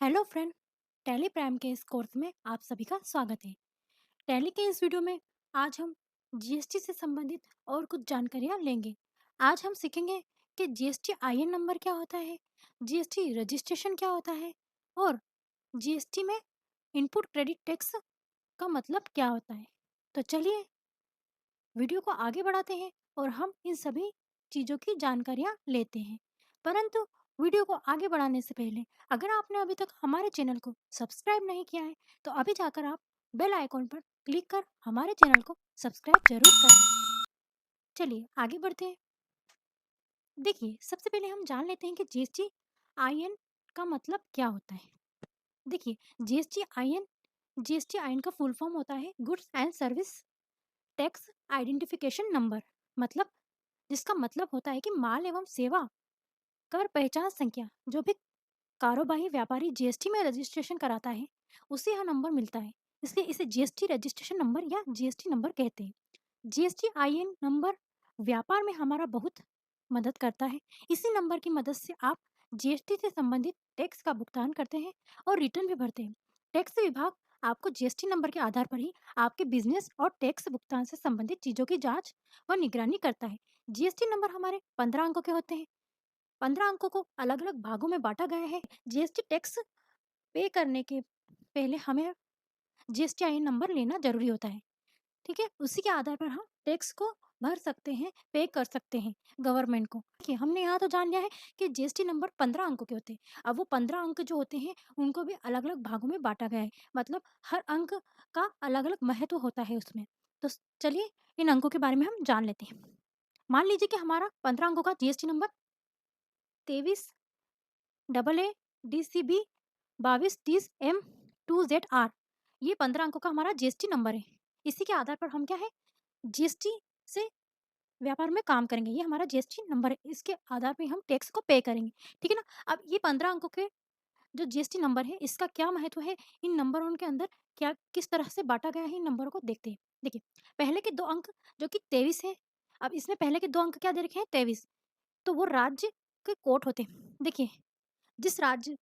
Hello friend. Tally prime के इस course में आप सभी का स्वागत है। टैली के इस वीडियो में आज हम जीएसटी से संबंधित और कुछ जानकारियाँ लेंगे। आज हम सीखेंगे कि जीएसटी आईएन नंबर क्या होता है, जीएसटी रजिस्ट्रेशन क्या होता है और जीएसटी में इनपुट क्रेडिट टैक्स का मतलब क्या होता है। तो चलिए वीडियो को आगे बढ़ाते हैं और हम इन सभी चीज़ों की जानकारियाँ लेते हैं। परंतु वीडियो को आगे बढ़ाने से पहले अगर आपने अभी तक हमारे चैनल को सब्सक्राइब नहीं किया है तो अभी जाकर आप बेल आइकॉन पर क्लिक कर हमारे चैनल को सब्सक्राइब जरूर करें। चलिए आगे बढ़ते हैं। देखिए सबसे पहले हम जान लेते हैं कि जीएसटी आईएन का मतलब क्या होता है। देखिए जीएसटी आईएन का फुल फॉर्म होता है goods and service tax identification number. मतलब जिसका मतलब होता है कि माल एवं सेवा कर पहचान संख्या। जो भी कारोबारी व्यापारी जीएसटी में रजिस्ट्रेशन कराता है उसे यह नंबर मिलता है, इसलिए इसे जीएसटी रजिस्ट्रेशन नंबर या जीएसटी नंबर कहते हैं। जीएसटी आईएन नंबर व्यापार में हमारा बहुत मदद करता है। इसी नंबर की मदद से आप जीएसटी से संबंधित टैक्स का भुगतान करते हैं और रिटर्न भी भरते हैं। टैक्स विभाग आपको जीएसटी नंबर के आधार पर ही आपके बिजनेस और टैक्स भुगतान से संबंधित चीजों की जांच व निगरानी करता है। जीएसटी नंबर हमारे 15 अंकों के होते हैं। 15 अंकों को अलग अलग भागों में बांटा गया है। जीएसटी टैक्स पे करने के पहले हमें जीएसटी आई नंबर लेना जरूरी होता है। ठीक है, उसी के आधार पर हम टैक्स को भर सकते हैं, पे कर सकते हैं गवर्नमेंट को। देखिए हमने यहाँ तो जान लिया है कि जीएसटी नंबर 15 अंकों के होते हैं। अब वो 15 अंक जो होते हैं उनको भी अलग अलग भागों में बांटा गया है। मतलब हर अंक का अलग अलग महत्व होता है उसमें। तो चलिए इन अंकों के बारे में हम जान लेते हैं। मान लीजिए कि हमारा 15 अंकों का GST number 23 AA DCB 2230M2ZR, ये 15 अंकों का हमारा जीएसटी नंबर है। इसी के आधार पर हम क्या है जीएसटी से व्यापार में काम करेंगे। ये हमारा जीएसटी नंबर है, इसके आधार पे हम टैक्स को पे करेंगे। ठीक है ना। अब ये 15 अंकों के जो जीएसटी नंबर है इसका क्या महत्व है, इन नंबरों के अंदर क्या किस तरह से बांटा गया है, इन नंबरों को देखते हैं। देखिए पहले के 2 अंक जो कि 23 है। अब इसमें पहले के 2 अंक क्या दे रखे हैं 23, तो वो राज्य के कोड होते हैं। देखिए जिस राज्य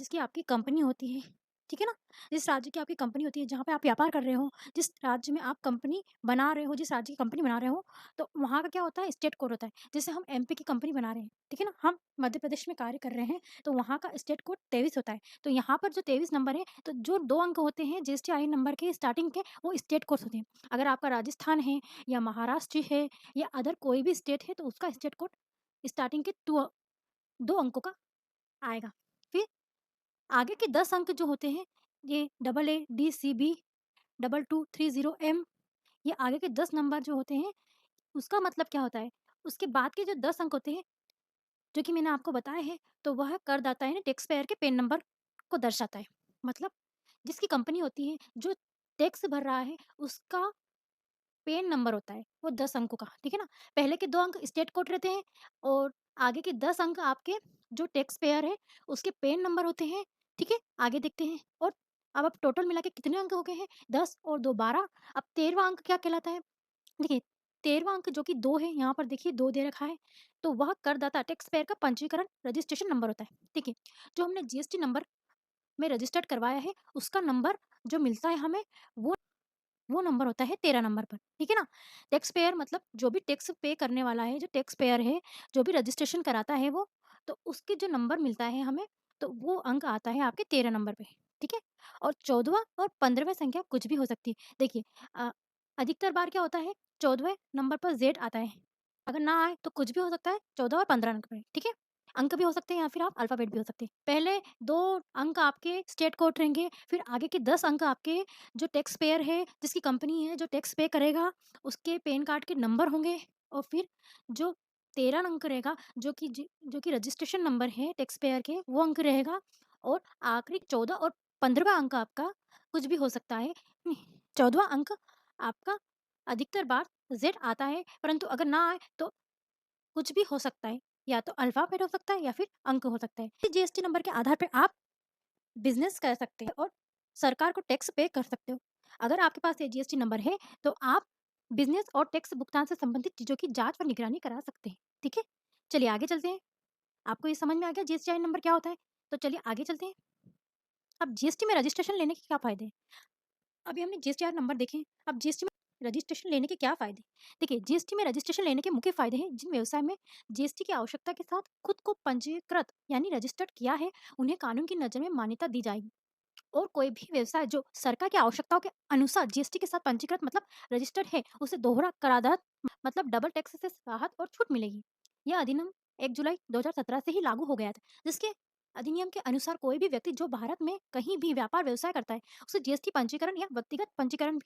की आपकी कंपनी होती है, ठीक है ना? जिस राज्य की आपकी कंपनी होती है, जहाँ पे आप व्यापार कर रहे हो, जिस राज्य में आप कंपनी बना रहे हो, जिस राज्य की कंपनी बना रहे हो, तो वहाँ का क्या होता है स्टेट कोड होता है। जैसे हम एमपी की कंपनी बना रहे हैं, ठीक है ना? हम मध्य प्रदेश में कार्य कर रहे हैं, तो वहाँ का स्टेट कोड 23 होता है। तो यहाँ पर जो 23 नंबर है, तो जो 2 अंक होते हैं जीएसटी-आई नंबर के स्टार्टिंग के, वो स्टेट कोड्स होते हैं। अगर आपका राजस्थान है या महाराष्ट्र है या अदर कोई भी स्टेट है, तो उसका स्टेट कोड स्टार्टिंग के 2 अंकों का आएगा। फिर आगे के 10 अंक जो होते हैं, ये AA DCB 2230M, ये आगे के 10 नंबर जो होते हैं, उसका मतलब क्या होता है? उसके बाद के जो 10 अंक होते हैं, जो कि मैंने आपको बताए हैं, तो वह करदाता यानी टैक्स पेयर के पैन नंबर को दर्शाता है। मतलब जिसकी कंपनी होती है, जो टैक्स भर रहा है, उसका पैन नंबर होता है, वो 10 अंकों का, ठीक है ना? पहले के 2 अंक स्टेट कोड रहते हैं और आगे के 10 अंक आपके जो टैक्स पेयर है, उसके पैन नंबर होते हैं, ठीक है? आगे देखते हैं और अब आप टोटल मिला के कितने अंक हो गए हैं? 10 और 2 12। अब 13वां अंक क्या कहलाता है? देखिए 13वां अंक जो कि 2 है, यहाँ पर देखिए 2 दे रखा है, तो वह करदाता टैक्स पेयर का पंजीकरण रजिस्ट्रेशन नंबर होता है, ठीक है? जो हमने जीएसटी नंबर में रजिस्टर्ड करवाया है, उसका नंबर जो मिलता है हमें, वो नंबर होता है 13 नंबर पर, ठीक है ना? टैक्स पेयर मतलब जो भी टैक्स पे करने वाला है, जो टैक्स पेयर है, जो भी रजिस्ट्रेशन कराता है वो, तो उसके जो नंबर मिलता है हमें, तो वो अंक आता है आपके 13 नंबर पे, ठीक है? और 14वां और 15वां संख्या कुछ भी हो सकती है। देखिए अधिकतर बार क्या होता है 14वें नंबर पर ज़ेड आता है। अगर ना आए तो कुछ भी हो सकता है 14 और 15 अंक पे, ठीक है? अंक भी हो सकते हैं या फिर आप अल्फ़ाबेट भी हो सकते हैं। पहले 2 अंक आपके स्टेट कोड रहेंगे, फिर आगे के 10 अंक आपके जो टैक्स पेयर है, जिसकी कंपनी है, जो टैक्स पे करेगा, उसके पैन कार्ड के नंबर होंगे और फिर जो 13 अंक रहेगा, जो कि रजिस्ट्रेशन नंबर है टैक्स पेयर के, वो अंक रहेगा और आखिरी 14 और 15वां अंक आपका कुछ भी हो सकता है। 14वां अंक आपका अधिकतर बार ज़ेड आता है, परंतु अगर ना आए तो कुछ भी हो सकता है, या तो अल्फ़ाबेट हो सकता है या फिर अंक हो सकता है। जीएसटी नंबर के आधार पे आप बिज़नेस कर सकते हैं और सरकार को टैक्स पे कर सकते हो। अगर आपके पास ये जीएसटी नंबर है, तो आप बिज़नेस और टैक्स भुगतान से संबंधित चीज़ों की जाँच और निगरानी करा सकते हैं, ठीक है? चलिए आगे चलते हैं। आपको ये समझ में आ गया जीएसटी आई नंबर क्या होता है? तो चलिए आगे चलते हैं। अब जीएसटी में रजिस्ट्रेशन लेने के क्या फ़ायदे हैं? अभी हमने जीएसटीआर नंबर देखे हैं, अब जीएसटी में रजिस्ट्रेशन लेने के क्या फ़ायदे? देखिए, जीएसटी में रजिस्ट्रेशन लेने के मुख्य फ़ायदे हैं, जिन व्यवसाय में जीएसटी की आवश्यकता के साथ खुद को पंजीकृत यानी रजिस्टर्ड किया है, उन्हें कानून की नज़र में मान्यता दी जाएगी। और कोई भी व्यवसाय जो सरकार की आवश्यकताओं के अनुसार जीएसटी के साथ पंजीकृत मतलब रजिस्टर्ड है, उसे दोहरा कराधान मतलब डबल टैक्स से राहत और छूट मिलेगी। यह अधिनियम 1 जुलाई 2017 से ही लागू हो गया था, जिसके अधिनियम के अनुसार कोई भी व्यक्ति जो भारत में कहीं भी व्यापार व्यवसाय करता है, उसे जीएसटी पंजीकरण या व्यक्तिगत पंजीकरण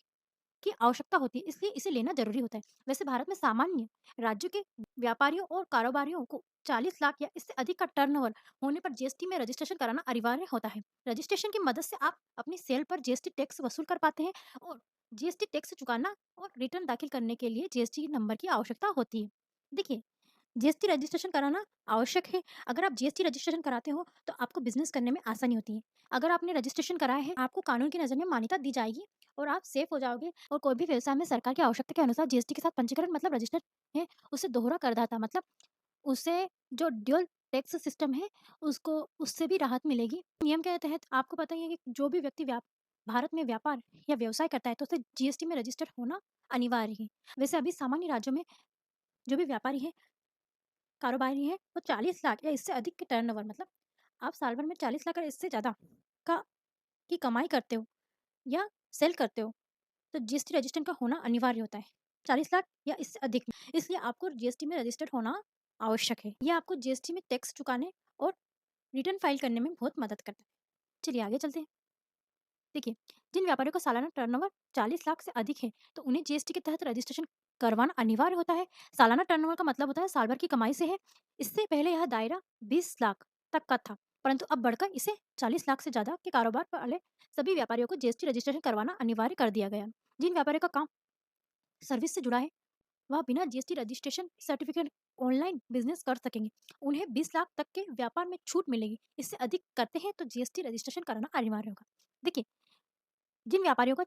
की आवश्यकता होती है, इसलिए इसे लेना ज़रूरी होता है। वैसे भारत में सामान्य राज्यों के व्यापारियों और कारोबारियों को 40 लाख या इससे अधिक का टर्नओवर होने पर जीएसटी में रजिस्ट्रेशन कराना अनिवार्य होता है। रजिस्ट्रेशन की मदद से आप अपनी सेल पर जीएसटी टैक्स वसूल कर पाते हैं और जीएसटी टैक्स चुकाना और रिटर्न दाखिल करने के लिए जीएसटी नंबर की आवश्यकता होती है। देखिए, जीएसटी रजिस्ट्रेशन कराना आवश्यक है। अगर आप जीएसटी रजिस्ट्रेशन कराते हो, तो आपको बिज़नेस करने में आसानी होती है। अगर आपने रजिस्ट्रेशन कराया है, आपको कानून की नज़र में मान्यता दी जाएगी और आप सेफ हो जाओगे और कोई भी व्यवसाय में सरकार की आवश्यकता के अनुसार जीएसटी के साथ पंजीकरण मतलब रजिस्टर्ड है, उसे दोहरा करदाता मतलब उसे जो ड्यूल टैक्स सिस्टम है, उसको उससे भी राहत मिलेगी। नियम के तहत आपको पता ही है कि जो भी व्यक्ति भारत में व्यापार या व्यवसाय करता है, तो उसे जीएसटी में रजिस्टर्ड होना अनिवार्य है। वैसे अभी सामान्य राज्यों में जो भी व्यापारी हैं कारोबारी हैं, वो 40 लाख या इससे अधिक के टर्नओवर मतलब आप साल भर में 40 लाख और इससे ज़्यादा का की कमाई करते हो या सेल करते हो, तो जीएसटी रजिस्ट्रेशन का होना अनिवार्य होता है। 40 लाख या इससे अधिक में। इसलिए आपको जीएसटी में रजिस्टर्ड होना आवश्यक है। ये आपको जीएसटी में टैक्स चुकाने और रिटर्न फाइल करने में बहुत मदद करता है। चलिए आगे चलते हैं। देखिए, जिन व्यापारियों का सालाना टर्नओवर 40 लाख से अधिक है, तो उन्हें जीएसटी के तहत रजिस्ट्रेशन करवाना अनिवार्य होता है। सालाना टर्नओवर का मतलब होता है साल भर की कमाई से है। इससे पहले यह दायरा 20 लाख तक का था, परंतु अब बढ़कर इसे 40 लाख से ज़्यादा के कारोबार वाले सभी व्यापारियों को जीएसटी रजिस्ट्रेशन करवाना अनिवार्य कर दिया गया। जिन व्यापारियों का काम सर्विस से जुड़ा है, वह बिना GST registration certificate online business कर सकेंगे। उन्हें 20 लाख तक के व्यापार में छूट मिलेगी। इससे अधिक करते हैं तो जीएसटी रजिस्ट्रेशन कराना अनिवार्य होगा। देखिए, जिन व्यापारियों का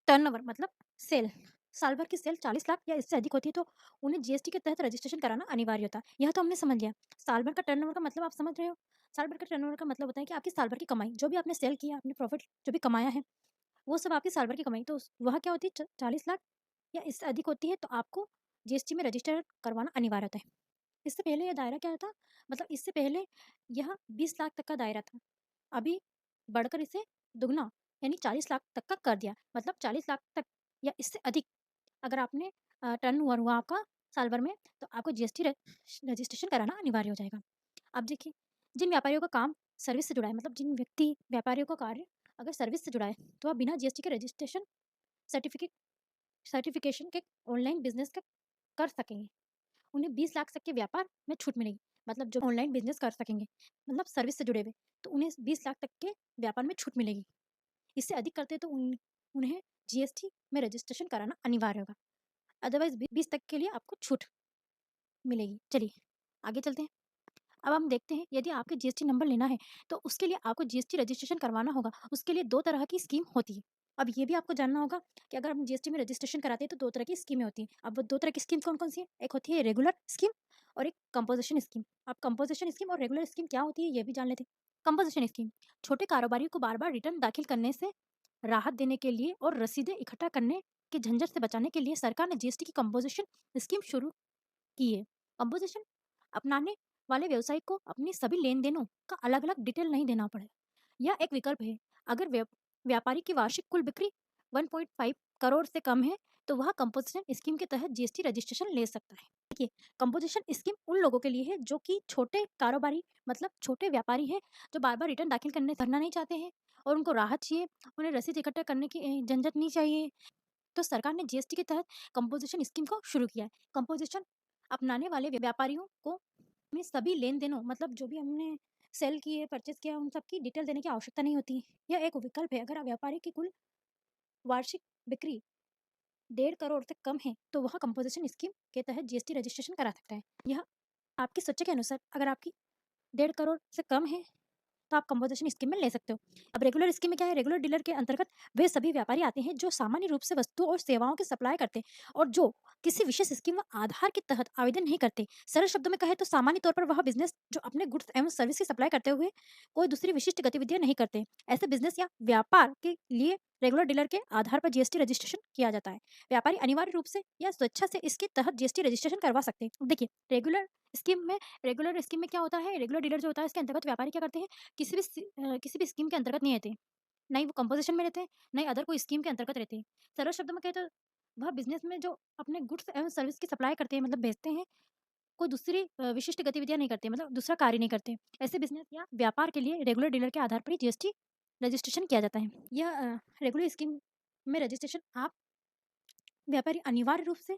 टर्नओवर मतलब सेल साल भर की सेल 40 लाख या इससे अधिक होती है, तो उन्हें जीएसटी के तहत रजिस्ट्रेशन कराना अनिवार्य होता है। यह तो हमने समझ लिया। साल भर का टर्नओवर का मतलब आप समझ रहे हो? साल भर का टर्नओवर का मतलब होता है कि आपकी साल भर की कमाई, जो भी आपने सेल किया, आपने प्रॉफिट जो भी कमाया है, वो सब आपकी साल भर की कमाई। तो वह क्या होती है 40 लाख या इससे अधिक होती है, तो आपको जीएसटी में रजिस्टर करवाना अनिवार्य होता है। इससे पहले यह दायरा क्या था? मतलब इससे पहले यह 20 लाख तक का दायरा था। अभी बढ़कर इसे दुगना यानी 40 लाख तक का कर दिया। मतलब 40 लाख तक या इससे अधिक अगर आपने टर्नओवर हुआ आपका साल भर में, तो आपको जीएसटी रजिस्ट्रेशन कराना अनिवार्य हो जाएगा। अब देखिए, जिन व्यापारियों का काम सर्विस से जुड़ा है, मतलब जिन व्यक्ति व्यापारियों का कार्य अगर सर्विस से जुड़ा है, तो वह बिना जीएसटी के रजिस्ट्रेशन सर्टिफिकेट सर्टिफिकेशन के ऑनलाइन बिजनेस का कर सकेंगे। उन्हें 20 लाख तक के व्यापार में छूट मिलेगी। मतलब जो ऑनलाइन बिजनेस कर सकेंगे, मतलब सर्विस से जुड़े हुए, तो उन्हें 20 लाख तक के व्यापार में छूट मिलेगी। इससे अधिक करते तो उन्हें जीएसटी में रजिस्ट्रेशन कराना अनिवार्य होगा। अदरवाइज़ 20 तक के लिए आपको छूट मिलेगी। चलिए, आगे चलते हैं। अब हम देखते हैं यदि आपके जीएसटी नंबर लेना है, तो उसके लिए आपको जीएसटी रजिस्ट्रेशन करवाना होगा। उसके लिए 2 तरह की स्कीम होती है। अब ये भी आपको जानना होगा कि अगर हम जीएसटी में रजिस्ट्रेशन कराते हैं, तो 2 तरह की स्कीमें होती हैं। अब वो 2 तरह की स्कीम कौन-कौन सी है? एक होती है रेगुलर स्कीम और एक कंपोज़िशन स्कीम। अब कंपोज़िशन स्कीम और रेगुलर स्कीम क्या होती है, ये भी जान लेते हैं। कंपोज़िशन स्कीम छोटे कारोबारियों को बार-बार रिटर्न दाखिल करने से राहत देने के लिए और रसीदें इकट्ठा करने के झंझट से बचाने के लिए सरकार ने जीएसटी की कंपोज़िशन स्कीम शुरू की है। कंपोज़िशन अपनाने वाले व्यवसायी को अपनी सभी लेन-देनों का अलग-अलग डिटेल नहीं देना पड़े। यह एक विकल्प है। अगर व्यापारी की वार्षिक कुल बिक्री 1.5 करोड़ से कम है, तो वह कंपोज़िशन स्कीम के तहत जीएसटी रजिस्ट्रेशन ले सकता है। देखिए, कंपोज़िशन स्कीम उन लोगों के लिए है जो कि छोटे कारोबारी मतलब छोटे व्यापारी हैं, जो बार-बार रिटर्न दाखिल करना नहीं चाहते हैं और उनको राहत चाहिए, उन्हें रसीद इकट्ठा करने की झंझट नहीं चाहिए। तो सरकार ने जीएसटी के तहत कंपोज़िशन स्कीम को शुरू किया है। कंपोज़िशन अपनाने वाले व्यापारियों को में सभी लेन-देनों मतलब जो भी हमने सेल किए, परचेज़ किया, उन सब की डिटेल देने की आवश्यकता नहीं होती। यह एक विकल्प है। अगर आप व्यापारी की कुल वार्षिक बिक्री 1.5 करोड़ से कम है, तो वह कंपोज़िशन स्कीम के तहत जीएसटी रजिस्ट्रेशन करा सकता है। यह आपकी सोचे के अनुसार अगर आपकी 1.5 करोड़ से कम है, तो आप कंपोजिशन स्कीम में ले सकते हो। अब रेगुलर स्कीम में क्या है, रेगुलर डीलर के अंतर्गत वे सभी व्यापारी आते हैं जो सामान्य रूप से वस्तुओं और सेवाओं की सप्लाई करते हैं और जो किसी विशेष स्कीम व आधार के तहत आवेदन नहीं करते। सरल शब्दों में कहे तो सामान्य तौर पर वह बिजनेस जो अपने गुड्स एवं सर्विस की सप्लाई करते हुए कोई दूसरी विशिष्ट गतिविधियां नहीं करते। ऐसे बिजनेस या व्यापार के लिए रेगुलर डीलर के आधार पर जीएसटी रजिस्ट्रेशन किया जाता है। व्यापारी अनिवार्य रूप से या स्वेच्छा से इसके तहत जीएसटी रजिस्ट्रेशन करवा सकते हैं। देखिए, रेगुलर स्कीम में क्या होता है, रेगुलर डीलर जो होता है इसके अंतर्गत व्यापारी क्या करते हैं, किसी भी स्कीम के अंतर्गत नहीं रहते, ना ही वो कंपोजिशन में रहते हैं, ना ही अदर कोई स्कीम के अंतर्गत रहते हैं। सरल शब्दों में कहें तो वह बिजनेस में जो अपने गुड्स एवं सर्विस की सप्लाई करते हैं, मतलब बेचते हैं, कोई दूसरी विशिष्ट गतिविधियां नहीं करते, मतलब दूसरा कार्य नहीं करते। ऐसे बिजनेस या व्यापार के लिए रेगुलर डीलर के आधार पर ही जीएसटी रजिस्ट्रेशन किया जाता है। यह रेगुलर स्कीम में रजिस्ट्रेशन आप व्यापारी अनिवार्य रूप से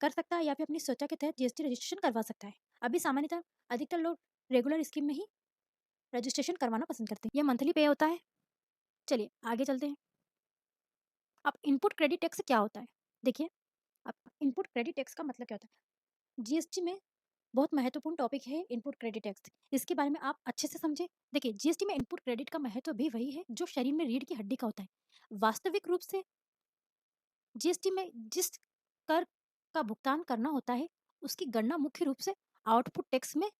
कर सकता है या फिर अपनी स्वेच्छा के तहत जीएसटी रजिस्ट्रेशन करवा सकता है। अभी सामान्यतः अधिकतर लोग रेगुलर स्कीम में ही रजिस्ट्रेशन करवाना पसंद करते हैं। यह मंथली पे होता है। चलिए आगे चलते हैं। अब इनपुट क्रेडिट टैक्स क्या होता है? देखिए, अब इनपुट क्रेडिट टैक्स का मतलब क्या होता है? जीएसटी में बहुत महत्वपूर्ण टॉपिक है इनपुट क्रेडिट टैक्स। इसके बारे में आप अच्छे से समझें। देखिए, जीएसटी में इनपुट क्रेडिट का महत्व भी वही है जो शरीर में रीढ़ की हड्डी का होता है। वास्तविक रूप से जीएसटी में जिस कर का भुगतान करना होता है, उसकी गणना मुख्य रूप से आउटपुट टैक्स में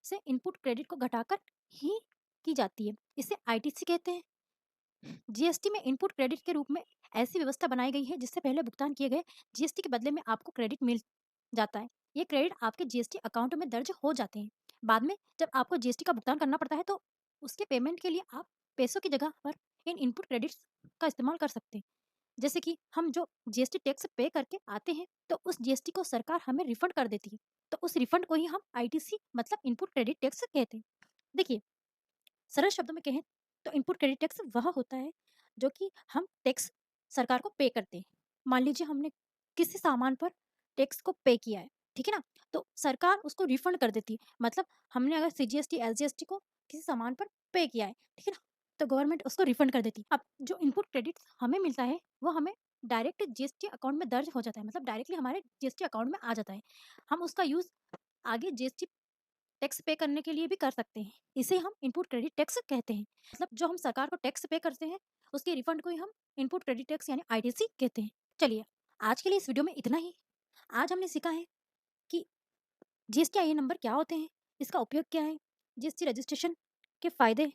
से इनपुट क्रेडिट को घटाकर ही की जाती है। इसे आईटीसी कहते हैं। जीएसटी में इनपुट क्रेडिट के रूप में ऐसी व्यवस्था बनाई गई है जिससे पहले भुगतान किए गए जीएसटी के बदले में आपको क्रेडिट मिल जाता है। ये क्रेडिट आपके जीएसटी अकाउंट में दर्ज हो जाते हैं। बाद में जब आपको जीएसटी का भुगतान करना पड़ता है तो उसके पेमेंट के लिए आप पैसों की जगह पर इन इनपुट क्रेडिट्स का इस्तेमाल कर सकते हैं। जैसे कि हम जो जीएसटी टैक्स पे करके आते हैं तो उस जीएसटी को सरकार हमें रिफंड कर देती है। तो उस रिफंड को ही हम आईटीसी मतलब इनपुट क्रेडिट टैक्स कहते हैं। देखिए, सरल शब्दों में कहें तो इनपुट क्रेडिट टैक्स वह होता है जो कि हम टैक्स सरकार को पे करते हैं। मान लीजिए हमने किसी सामान पर टैक्स को पे किया है, ठीक है ना? तो सरकार उसको रिफंड कर देती है। मतलब हमने अगर सीजीएसटी, एसजीएसटी को किसी सामान पर पे किया है, ठीक है ना? तो गवर्नमेंट उसको रिफंड कर देती है। अब जो इनपुट क्रेडिट हमें मिलता है, वो हमें डायरेक्ट जीएसटी अकाउंट में दर्ज हो जाता है। मतलब डायरेक्टली हमारे जीएसटी अकाउंट में आ जाता है। हम उसका यूज़ आगे जीएसटी टैक्स पे करने के लिए भी कर सकते हैं। इसे हम इनपुट क्रेडिट टैक्स कहते हैं। मतलब जो हम सरकार को टैक्स पे करते हैं, उसके रिफंड को ही हम इनपुट क्रेडिट टैक्स यानी आईटीसी कहते हैं। चलिए, आज के लिए इस वीडियो में इतना ही। आज हमने सीखा है कि जीएसटी आईएन नंबर क्या होते हैं, इसका उपयोग क्या है, जीएसटी रजिस्ट्रेशन के फायदे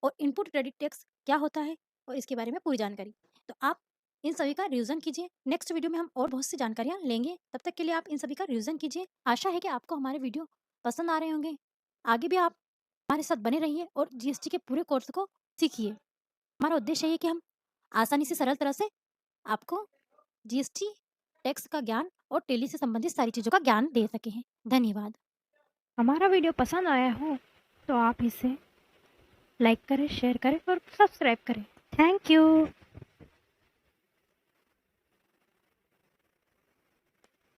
और इनपुट क्रेडिट टैक्स क्या होता है और इसके बारे में पूरी जानकारी। तो आप इन सभी का रिवीजन कीजिए। नेक्स्ट वीडियो में हम और बहुत सी जानकारियाँ लेंगे। तब तक के लिए आप इन सभी का रिवीजन कीजिए। आशा है कि आपको हमारे वीडियो पसंद आ रहे होंगे। आगे भी आप हमारे साथ बने रहिए और जीएसटी के पूरे कोर्स को सीखिए। हमारा उद्देश्य है कि हम आसानी से सरल तरह से आपको जीएसटी टैक्स का ज्ञान और टेली से संबंधित सारी चीज़ों का ज्ञान दे सके हैं। धन्यवाद। हमारा वीडियो पसंद आया हो तो आप इसे लाइक करें, शेयर करें और सब्सक्राइब करें। Thank you.